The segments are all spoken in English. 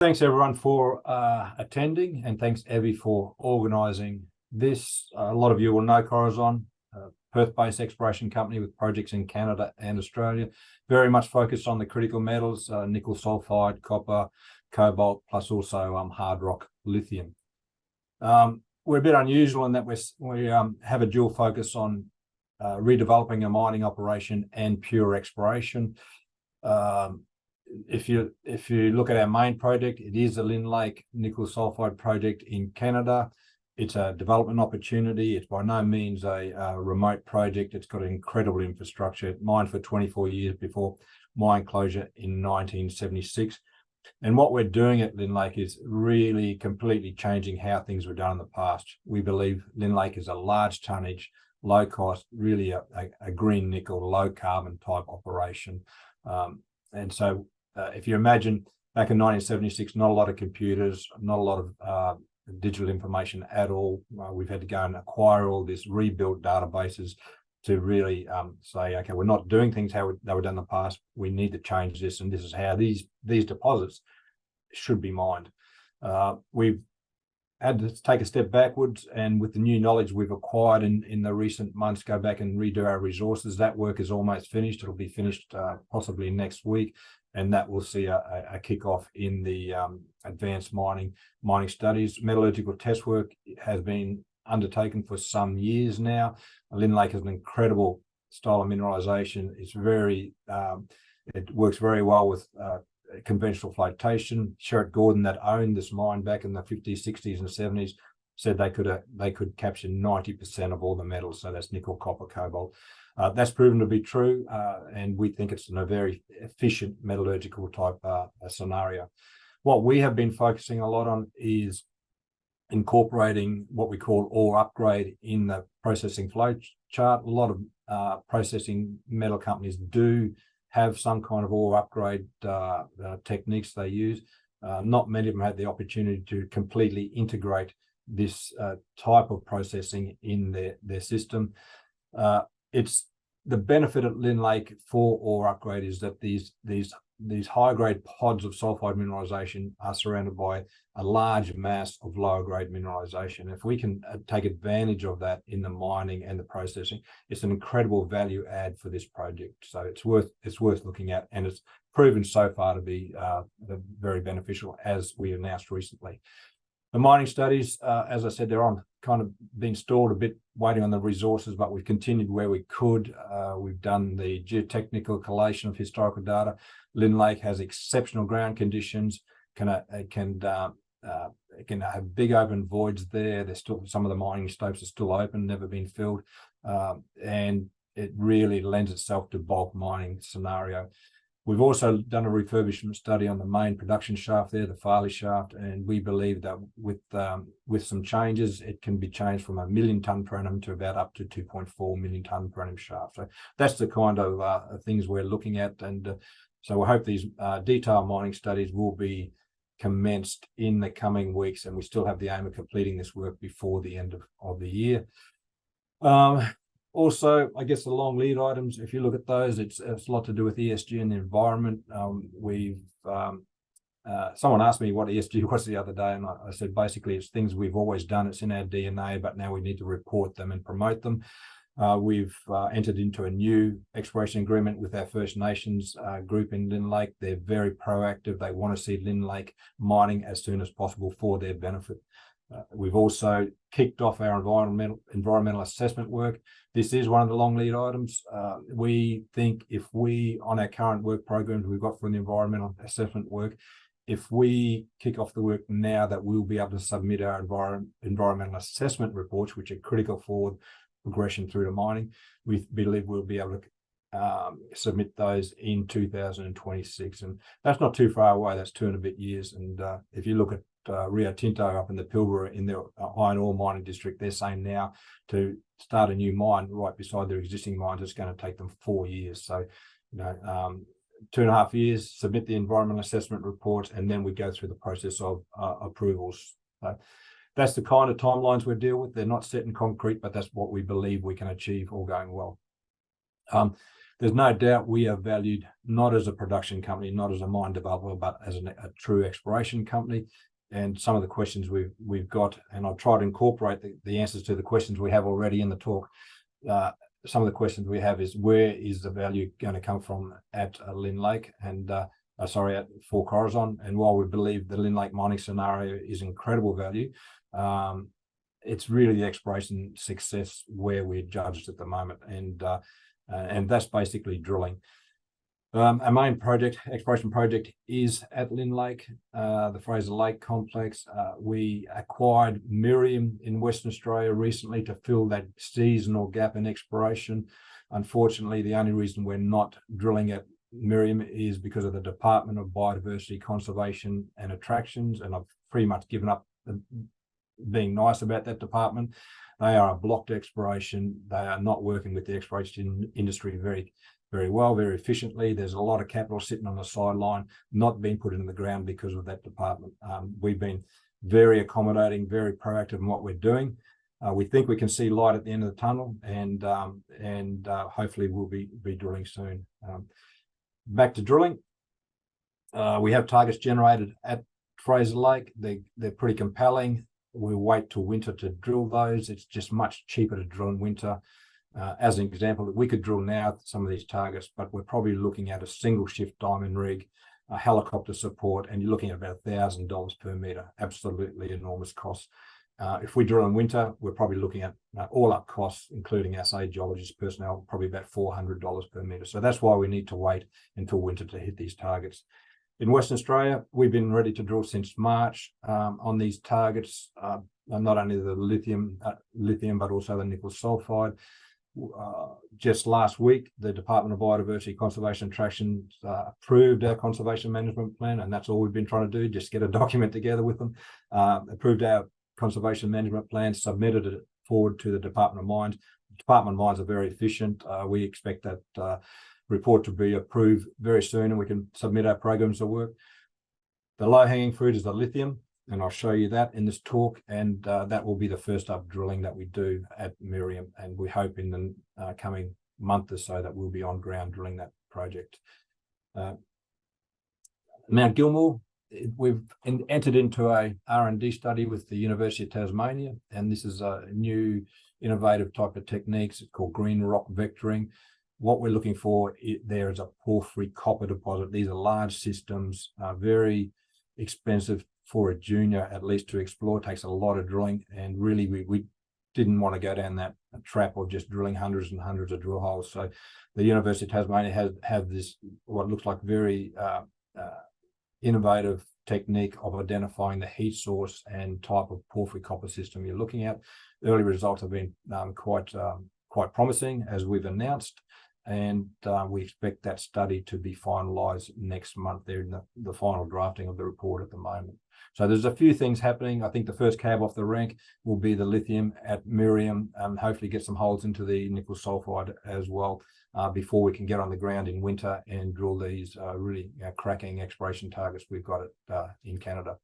Thanks everyone for attending, and thanks Evie for organising this. A lot of you will know Corazon, a Perth-based exploration company with projects in Canada and Australia, very much focused on the critical metals, nickel sulphide, copper, cobalt, plus also hard rock lithium. We're a bit unusual in that we have a dual focus on redeveloping a mining operation and pure exploration. If you look at our main project, it is a Lynn Lake nickel sulphide project in Canada. It's a development opportunity. It's by no means a remote project. It's got an incredible infrastructure. It mined for 24 years before mine closure in 1976. And what we're doing at Lynn Lake is really completely changing how things were done in the past. We believe Lynn Lake is a large tonnage, low cost, really a green nickel, low carbon type operation. And so if you imagine back in 1976, not a lot of computers, not a lot of digital information at all. We've had to go and acquire all this, rebuild databases to really say, okay, we're not doing things how they were done in the past. We need to change this, and this is how these deposits should be mined. We've had to take a step backwards, and with the new knowledge we've acquired in the recent months, go back and redo our resources. That work is almost finished. It'll be finished possibly next week, and that will see a kick-off in the advanced mining studies. Metallurgical test work has been undertaken for some years now. Lynn Lake has an incredible style of mineralization. It's very, it works very well with conventional flotation. Sherritt Gordon, that owned this mine back in the 50s, 60s, and 70s, said they could capture 90% of all the metals. So that's nickel, copper, cobalt. That's proven to be true, and we think it's in a very efficient metallurgical type scenario. What we have been focusing a lot on is incorporating what we call ore upgrade in the processing flow chart. A lot of processing metal companies do have some kind of ore upgrade techniques they use. Not many of them had the opportunity to completely integrate this type of processing in their system. It's the benefit at Lynn Lake for ore upgrade is that these high-grade pods of sulphide mineralization are surrounded by a large mass of lower-grade mineralization. If we can take advantage of that in the mining and the processing, it's an incredible value add for this project. So it's worth looking at, and it's proven so far to be very beneficial, as we announced recently. The mining studies, as I said, they're on kind of been stalled a bit, waiting on the resources, but we've continued where we could. We've done the geotechnical collation of historical data. Lynn Lake has exceptional ground conditions. It can have big open voids there. There's still some of the mining stopes are still open, never been filled, and it really lends itself to bulk mining scenario. We've also done a refurbishment study on the main production shaft there, the Farley shaft, and we believe that with some changes, it can be changed from 1 million tonne per annum to about up to 2.4 million tonne per annum shaft. So that's the kind of things we're looking at, and so we hope these detailed mining studies will be commenced in the coming weeks, and we still have the aim of completing this work before the end of the year. Also, I guess the long lead items, if you look at those, it's a lot to do with ESG and the environment. Someone asked me what ESG was the other day, and I said basically it's things we've always done. It's in our DNA, but now we need to report them and promote them. We've entered into a new exploration agreement with our First Nations group in Lynn Lake. They're very proactive. They want to see Lynn Lake mining as soon as possible for their benefit. We've also kicked off our environmental assessment work. This is one of the long lead items. We think if we, on our current work programs we've got for the environmental assessment work, if we kick off the work now, that we'll be able to submit our environmental assessment reports, which are critical for progression through to mining. We believe we'll be able to submit those in 2026, and that's not too far away. That's 2 and a bit years. And if you look at Rio Tinto up in the Pilbara in their iron ore mining district, they're saying now to start a new mine right beside their existing mines, it's going to take them 4 years. So, 2.5 years, submit the environmental assessment reports, and then we go through the process of approvals. So that's the kind of timelines we deal with. They're not set in concrete, but that's what we believe we can achieve all going well. there's no doubt we are valued not as a production company, not as a mine developer, but as a true exploration company. And some of the questions we've got, and I'll try to incorporate the answers to the questions we have already in the talk. Some of the questions we have is, where is the value going to come from at Lynn Lake and for Corazon? And while we believe the Lynn Lake mining scenario is incredible value, it's really the exploration success where we're judged at the moment, and that's basically drilling. Our main exploration project is at Lynn Lake, the Fraser Lake complex. We acquired Miriam in Western Australia recently to fill that seasonal gap in exploration. Unfortunately, the only reason we're not drilling at Miriam is because of the Department of Biodiversity, Conservation and Attractions, and I've pretty much given up being nice about that department. They are a blocked exploration. They are not working with the exploration industry very well, very efficiently. There's a lot of capital sitting on the sideline, not being put into the ground because of that department. We've been very accommodating, very proactive in what we're doing. We think we can see light at the end of the tunnel, and hopefully we'll be drilling soon. Back to drilling. We have targets generated at Fraser Lake. They're pretty compelling. We'll wait till winter to drill those. It's just much cheaper to drill in winter. As an example, we could drill now some of these targets, but we're probably looking at a single shift diamond rig, a helicopter support, and you're looking at about $1,000 per meter. Absolutely enormous costs. If we drill in winter, we're probably looking at all up costs, including assay geologists, personnel, probably about $400 per meter. So that's why we need to wait until winter to hit these targets. In Western Australia, we've been ready to drill since March on these targets, not only the lithium, but also the nickel sulphide. Just last week, the Department of Biodiversity, Conservation and Attractions approved our conservation management plan, and that's all we've been trying to do, just get a document together with them. Approved our conservation management plan, submitted it forward to the Department of Mines. The Department of Mines are very efficient. We expect that report to be approved very soon, and we can submit our programs of work. The low-hanging fruit is the lithium, and I'll show you that in this talk, and that will be the first up drilling that we do at Miriam, and we hope in the coming month or so that we'll be on ground drilling that project. Mount Gilmore, we've entered into a R&D study with the University of Tasmania, and this is a new innovative type of techniques. It's called green rock vectoring. What we're looking for there is a porphyry copper deposit. These are large systems, very expensive for a junior, at least, to explore. It takes a lot of drilling, and really we didn't want to go down that trap of just drilling hundreds and hundreds of drill holes. So the University of Tasmania have this, what looks like very innovative technique of identifying the heat source and type of porphyry copper system you're looking at. Early results have been quite promising, as we've announced, and we expect that study to be finalised next month. They're in the final drafting of the report at the moment. So there's a few things happening. I think the first cab off the rank will be the lithium at Miriam, hopefully get some holes into the nickel sulphide as well, before we can get on the ground in winter and drill these really cracking exploration targets we've got in Canada.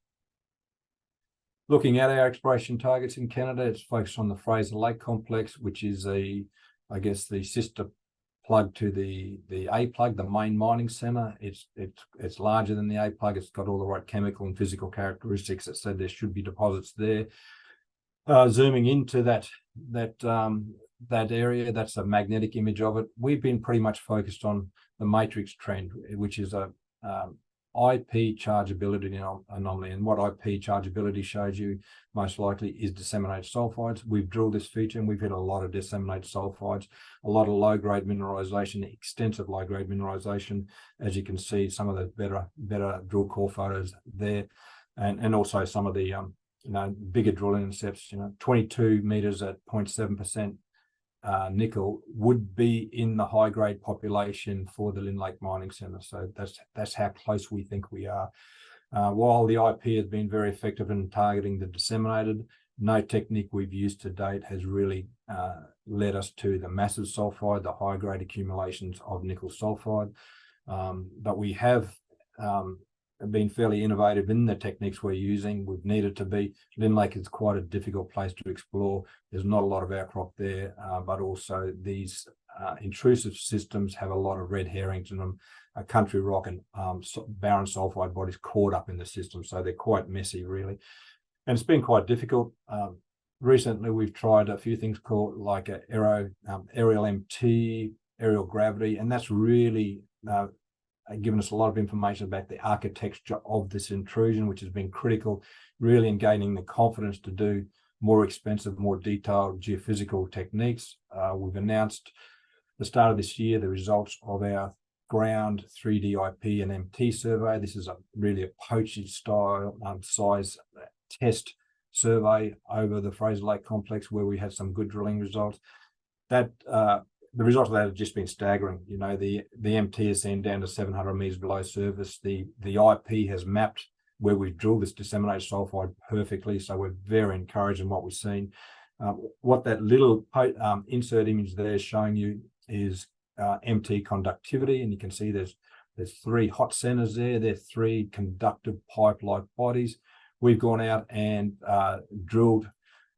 Looking at our exploration targets in Canada, it's focused on the Fraser Lake complex, which is I guess the sister plug to the A plug, the main mining center. It's larger than the A plug. It's got all the right chemical and physical characteristics that said there should be deposits there. Zooming into that area, that's a magnetic image of it. We've been pretty much focused on the matrix trend, which is a IP chargeability anomaly. And what IP chargeability shows you most likely is disseminated sulfides. We've drilled this feature and we've hit a lot of disseminated sulfides, a lot of low-grade mineralization, extensive low-grade mineralization. As you can see, some of the better drill core photos there, and also some of the bigger drill intercepts. 22 meters at 0.7% nickel would be in the high-grade population for the Lynn Lake Mining Centre. So that's how close we think we are. While the IP has been very effective in targeting the disseminated, no technique we've used to date has really led us to the massive sulfide, the high-grade accumulations of nickel sulfide. But we have been fairly innovative in the techniques we're using. We've needed to be. Lynn Lake is quite a difficult place to explore. There's not a lot of outcrop there, but also these intrusive systems have a lot of red herrings in them, country rock and barren sulfide bodies caught up in the system. So they're quite messy, really. And it's been quite difficult. Recently, we've tried a few things called like aerial MT, aerial gravity, and that's really given us a lot of information about the architecture of this intrusion, which has been critical, really in gaining the confidence to do more expensive, more detailed geophysical techniques. We've announced at the start of this year the results of our ground 3D IP and MT survey. This is really a poachy style size test survey over the Fraser Lake complex, where we had some good drilling results. That the results of that have just been staggering. You know, the MT is seen down to 700 meters below surface. The IP has mapped where we've drilled this disseminated sulfide perfectly, so we're very encouraged in what we've seen. What that little insert image there is showing you is MT conductivity, and you can see there's 3 hot centers there. They're 3 conductive pipe-like bodies. We've gone out and drilled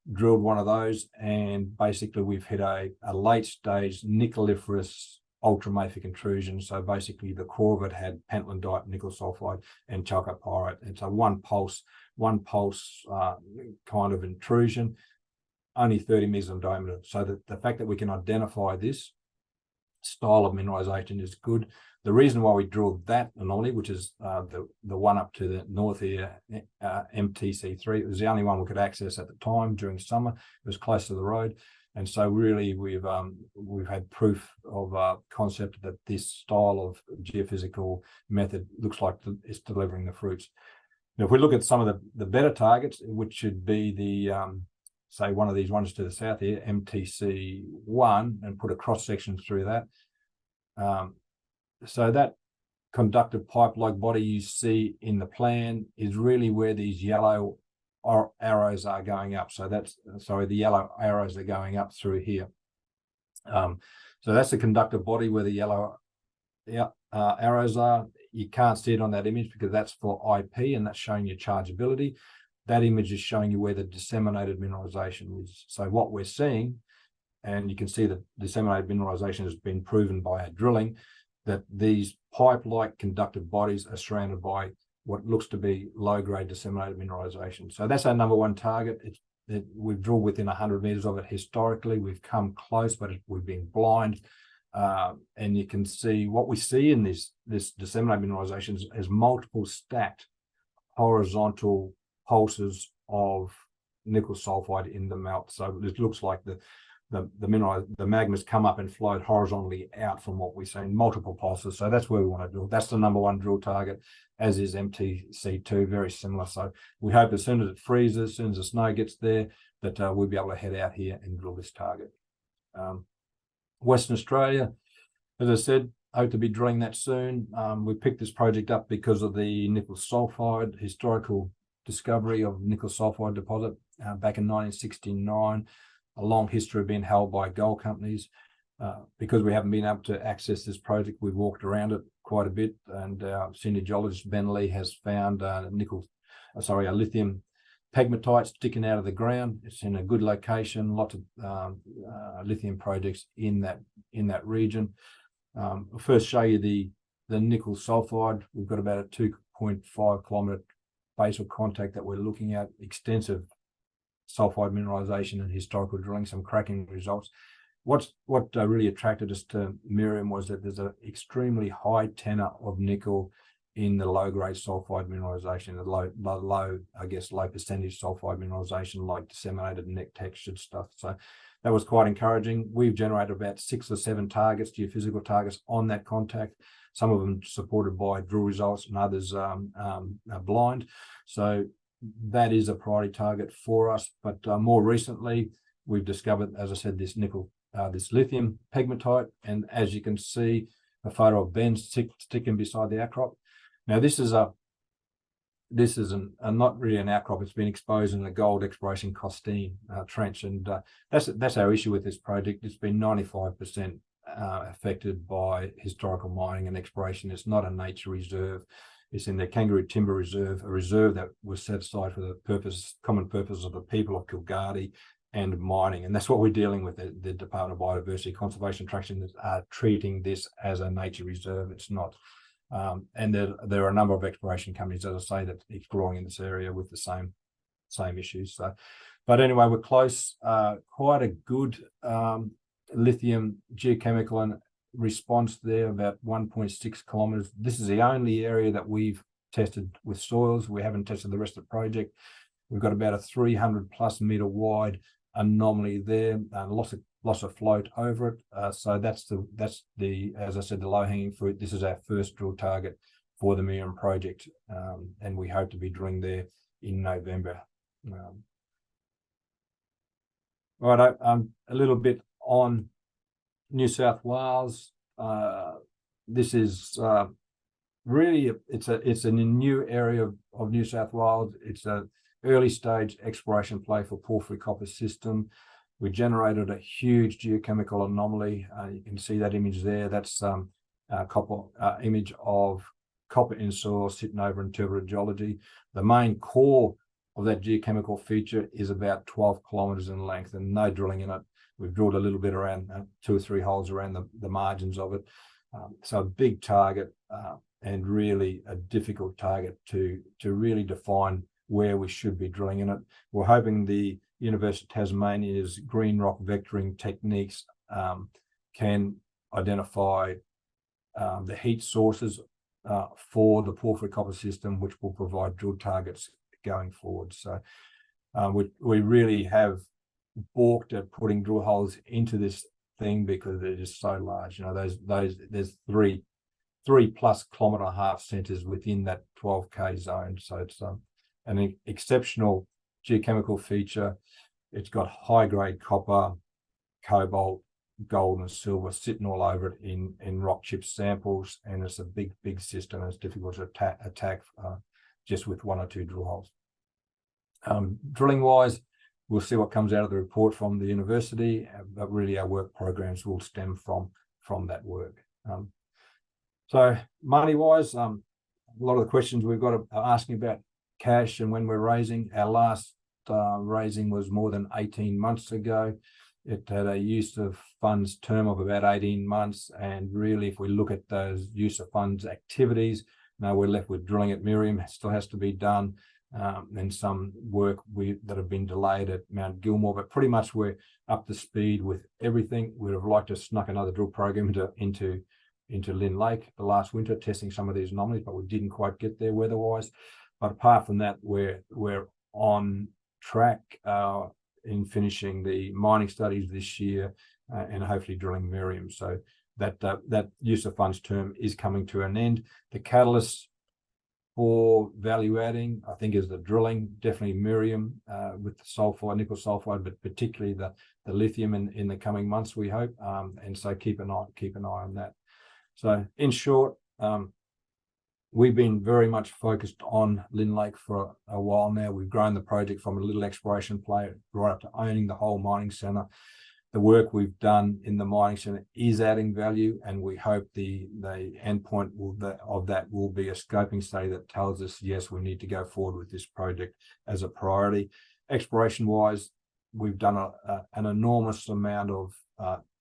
one of those, and basically we've hit a late stage nickeliferous ultramafic intrusion. So basically the core of it had pentlandite, nickel sulfide, and chalcopyrite. It's a one pulse kind of intrusion, only 30 meters in diameter. So the fact that we can identify this style of mineralization is good. The reason why we drilled that anomaly, which is the one up to the north here, MTC3, it was the only one we could access at the time during summer. It was close to the road. And so really we've had proof of concept that this style of geophysical method looks like it's delivering the fruits. Now, if we look at some of the better targets, which should be the, say one of these ones to the south here, MTC1, and put a cross section through that. So that conductive pipe-like body you see in the plan is really where these yellow arrows are going up. So the yellow arrows are going up through here. So that's the conductive body where the yellow arrows are. You can't see it on that image because that's for IP, and that's showing you chargeability. That image is showing you where the disseminated mineralization is. So what we're seeing, and you can see that disseminated mineralization has been proven by our drilling, that these pipe-like conductive bodies are surrounded by what looks to be low-grade disseminated mineralization. So that's our number one target. We've drilled within 100 meters of it historically. We've come close, but we've been blind. And you can see what we see in this disseminated mineralization is multiple stacked horizontal pulses of nickel sulfide in the melt. So it looks like the magma's come up and flowed horizontally out from what we've seen, multiple pulses. So that's where we want to drill. That's the number one drill target, as is MTC2, very similar. So we hope as soon as it freezes, as soon as the snow gets there, that we'll be able to head out here and drill this target. Western Australia, as I said, hope to be drilling that soon. We picked this project up because of the nickel sulfide historical discovery of nickel sulfide deposit back in 1969. A long history of being held by gold companies. Because we haven't been able to access this project, we've walked around it quite a bit, and our senior geologist Ben Lee has found a lithium pegmatite sticking out of the ground. It's in a good location, lots of lithium projects in that region. I'll first show you the nickel sulfide. We've got about a 2.5 kilometer basal contact that we're looking at, extensive sulfide mineralization and historical drilling, some cracking results. What really attracted us to Miriam was that there's an extremely high tenor of nickel in the low-grade sulfide mineralization, the low percentage sulfide mineralization, like disseminated neck textured stuff. So that was quite encouraging. We've generated about 6 or 7 targets, geophysical targets, on that contact. Some of them supported by drill results, and others are blind. So that is a priority target for us. But more recently, we've discovered, as I said, this lithium pegmatite, and as you can see, a photo of Ben sticking beside the outcrop. Now, this is not really an outcrop. It's been exposed in the gold exploration Costine trench, and that's our issue with this project. It's been 95% affected by historical mining and exploration. It's not a nature reserve. It's in the Kangaroo Timber Reserve, a reserve that was set aside for the common purpose of the people of Kilgardy and mining. And that's what we're dealing with. The Department of Biodiversity Conservation Attraction are treating this as a nature reserve. It's not. And there are a number of exploration companies, as I say, that are exploring in this area with the same issues. So, but anyway, we're close. Quite a good lithium geochemical and response there, about 1.6 kilometers. This is the only area that we've tested with soils. We haven't tested the rest of the project. We've got about a 300+ meter wide anomaly there, lots of float over it. So that's the as I said, the low hanging fruit. This is our first drill target for the Miram project, and we hope to be drilling there in November. Right, a little bit on New South Wales. This is really it's a new area of New South Wales. It's a early stage exploration play for porphyry copper system. We generated a huge geochemical anomaly. You can see that image there. That's copper image of copper in soil sitting over interpreted geology. The main core of that geochemical feature is about 12 kilometers in length, and no drilling in it. We've drilled a little bit around 2 or 3 holes around the margins of it. So a big target, and really a difficult target to really define where we should be drilling in it. We're hoping the University of Tasmania's green rock vectoring techniques can identify the heat sources for the porphyry copper system, which will provide drill targets going forward. So we really have balked at putting drill holes into this thing because it is so large. You know, there's 3+ kilometre centres within that 12K zone. So it's an exceptional geochemical feature. It's got high-grade copper, cobalt, gold, and silver sitting all over it in rock chip samples, and it's a big system. It's difficult to attack just with 1 or 2 drill holes. Drilling wise, we'll see what comes out of the report from the university, but really our work programs will stem from that work. So money wise, a lot of the questions we've got are asking about cash and when we're raising. Our last raising was more than 18 months ago. It had a use of funds term of about 18 months. And really, if we look at those use of funds activities, now we're left with drilling at Miriam. It still has to be done. And some work that have been delayed at Mount Gilmore, but pretty much we're up to speed with everything. We'd have liked to snuck another drill program into Lynn Lake the last winter, testing some of these anomalies, but we didn't quite get there weather-wise. But apart from that, we're on track in finishing the mining studies this year and hopefully drilling Miriam. So that use of funds term is coming to an end. The catalyst for value adding, I think, is the drilling, definitely Miriam with the sulphide, nickel sulphide, but particularly the lithium in the coming months, we hope. And so keep an eye on that. So in short, we've been very much focused on Lynn Lake for a while now. We've grown the project from a little exploration play right up to owning the whole mining centre. The work we've done in the mining centre is adding value, and we hope the end point of that will be a scoping study that tells us, yes, we need to go forward with this project as a priority. Exploration-wise, we've done an enormous amount of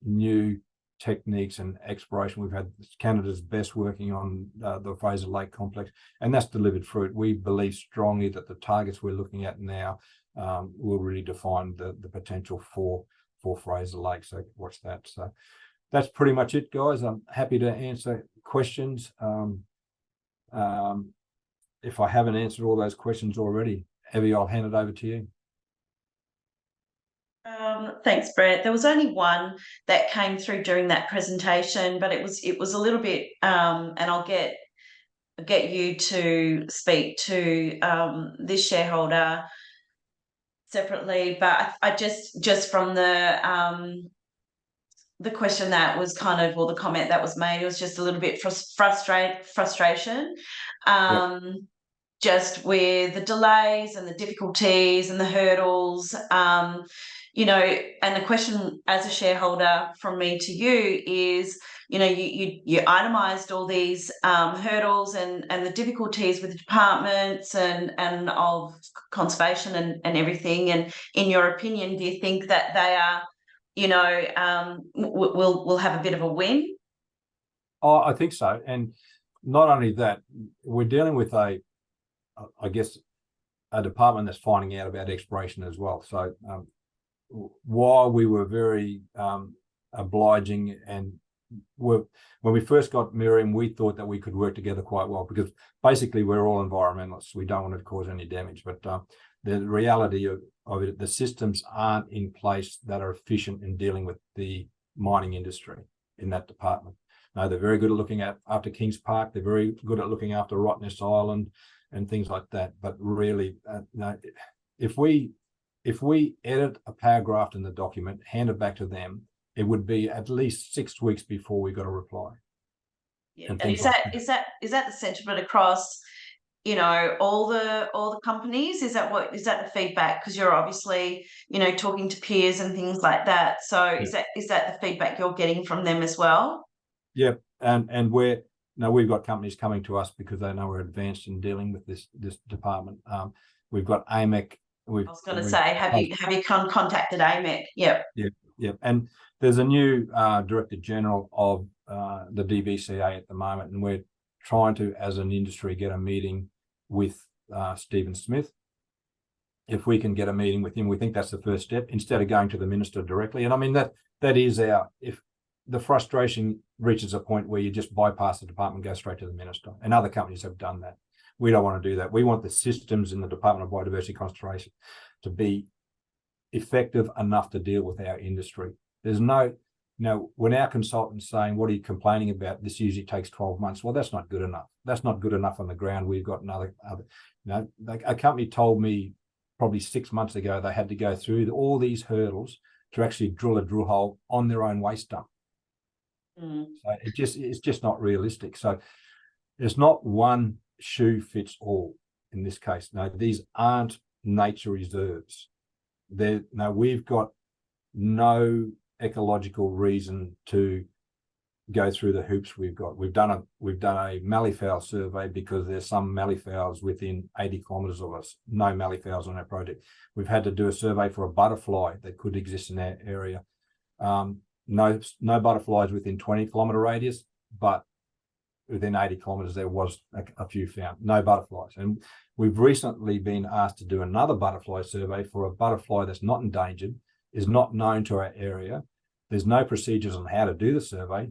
new techniques and exploration. We've had Canada's best working on the Fraser Lake complex, and that's delivered fruit. We believe strongly that the targets we're looking at now will really define the potential for Fraser Lake. So watch that. So that's pretty much it, guys. I'm happy to answer questions. If I haven't answered all those questions already, Evie, I'll hand it over to you. Thanks, Brett. There was only one that came through during that presentation, but it was a little bit, and I'll get you to speak to this shareholder separately. But I just from the question that was kind of, or the comment that was made, it was just a little bit frustration. Yep. just with the delays and the difficulties and the hurdles, you know, and the question as a shareholder from me to you is, you know, you itemised all these hurdles and the difficulties with the departments and of conservation and everything. And in your opinion, do you think that they are, you know, will have a bit of a win? Oh, I think so. And not only that, we're dealing with I guess, a department that's finding out about exploration as well. So while we were very obliging and when we first got Miriam, we thought that we could work together quite well, because basically we're all environmentalists. We don't want to cause any damage, but the reality of it, the systems aren't in place that are efficient in dealing with the mining industry in that department. No, they're very good at looking after Kings Park. They're very good at looking after Rottnest Island and things like that. But really, no, if we edit a paragraph in the document, hand it back to them, it would be at least 6 weeks before we got a reply. Yeah. And is that the sentiment across, you know, all the companies? Is that the feedback? Because you're obviously, you know, talking to peers and things like that. So yeah. Is that the feedback you're getting from them as well? Yeah, and we've got companies coming to us because they know we're advanced in dealing with this department. We've got AMEC. I was going to say, have you contacted AMEC? Yep. Yeah. And there's a new Director General of the DBCA at the moment, and we're trying to, as an industry, get a meeting with Stephen Smith. If we can get a meeting with him, we think that's the first step, instead of going to the Minister directly. And I mean, that is if the frustration reaches a point where you just bypass the department, go straight to the Minister, and other companies have done that. We don't want to do that. We want the systems in the Department of Biodiversity Conservation to be effective enough to deal with our industry. There's no, when our consultant's saying, what are you complaining about? This usually takes 12 months. Well, that's not good enough. That's not good enough on the ground. We've got like a company told me probably 6 months ago, they had to go through all these hurdles to actually drill a drill hole on their own waste dump. So it's just not realistic. So there's not one shoe fits all in this case. No, these aren't nature reserves. We've got no ecological reason to go through the hoops we've got. We've done a malleefowl survey because there's some malleefowls within 80 kilometres of us. No malleefowls on our project. We've had to do a survey for a butterfly that could exist in our area. No butterflies within 20-kilometre radius, but within 80 kilometres there was a few found. No butterflies. And we've recently been asked to do another butterfly survey for a butterfly that's not endangered, is not known to our area. There's no procedures on how to do the survey.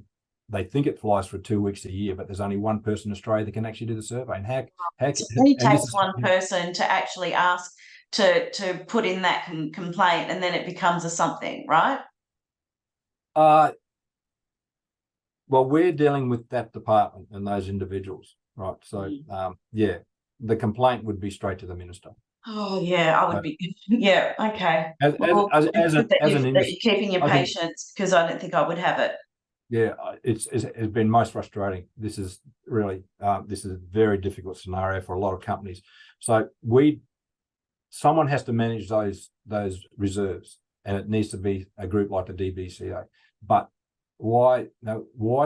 They think it flies for 2 weeks a year, but there's only one person in Australia that can actually do the survey. And it only takes one person to actually ask to put in that complaint, and then it becomes a something, right? Well, we're dealing with that department and those individuals, right? So, yeah, the complaint would be straight to the Minister. Oh, yeah, I would be. Yeah, okay. As an industry, you're keeping your patience, because I don't think I would have it. Yeah, it's been most frustrating. This is really this is a very difficult scenario for a lot of companies. So someone has to manage those reserves, and it needs to be a group like the DBCA. But why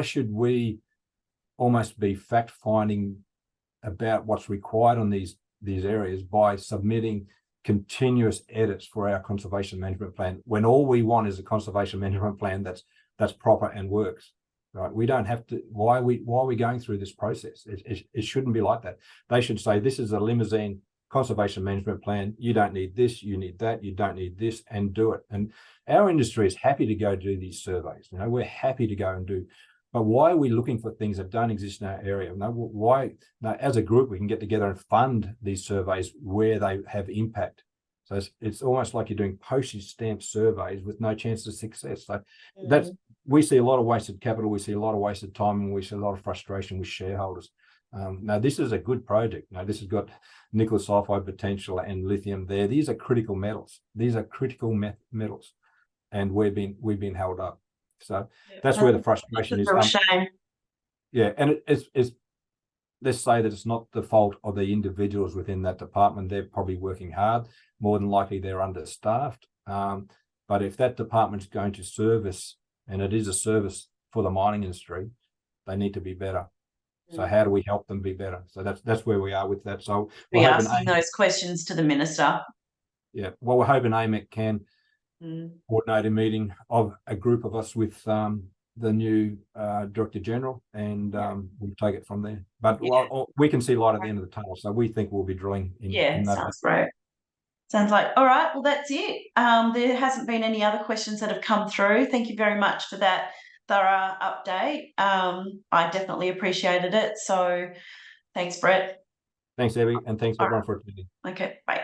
should we almost be fact finding about what's required on these areas by submitting continuous edits for our conservation management plan, when all we want is a conservation management plan that's proper and works? Right? We don't have to. Why are we going through this process? It shouldn't be like that. They should say, this is a limousine conservation management plan. You don't need this, you need that, you don't need this, and do it. And our industry is happy to go do these surveys. We're happy to go and do. But why are we looking for things that don't exist in our area? Why? As a group, we can get together and fund these surveys where they have impact. So it's almost like you're doing postage stamp surveys with no chance of success. So we see a lot of wasted capital, we see a lot of wasted time, and we see a lot of frustration with shareholders. Now, this is a good project. This has got nickel sulphide potential and lithium there. These are critical metals. These are critical metals, and we've been held up. So that's where the frustration is. It's a real shame. Yeah, and let's say that it's not the fault of the individuals within that department. They're probably working hard. More than likely, they're understaffed. But if that department's going to service, and it is a service for the mining industry, they need to be better. So how do we help them be better? So that's where we are with that. So Be asking those questions to the minister. Yeah, well, we're hoping AMEC can coordinate a meeting of a group of us with the new Director General, and we'll take it from there. But we can see light at the end of the tunnel, so we think we'll be drilling in that. Sounds great. Sounds like, all right, well, that's it. There hasn't been any other questions that have come through. Thank you very much for that thorough update. I definitely appreciated it. So thanks, Brett. Thanks, Evie, and thanks everyone for attending. Okay, bye.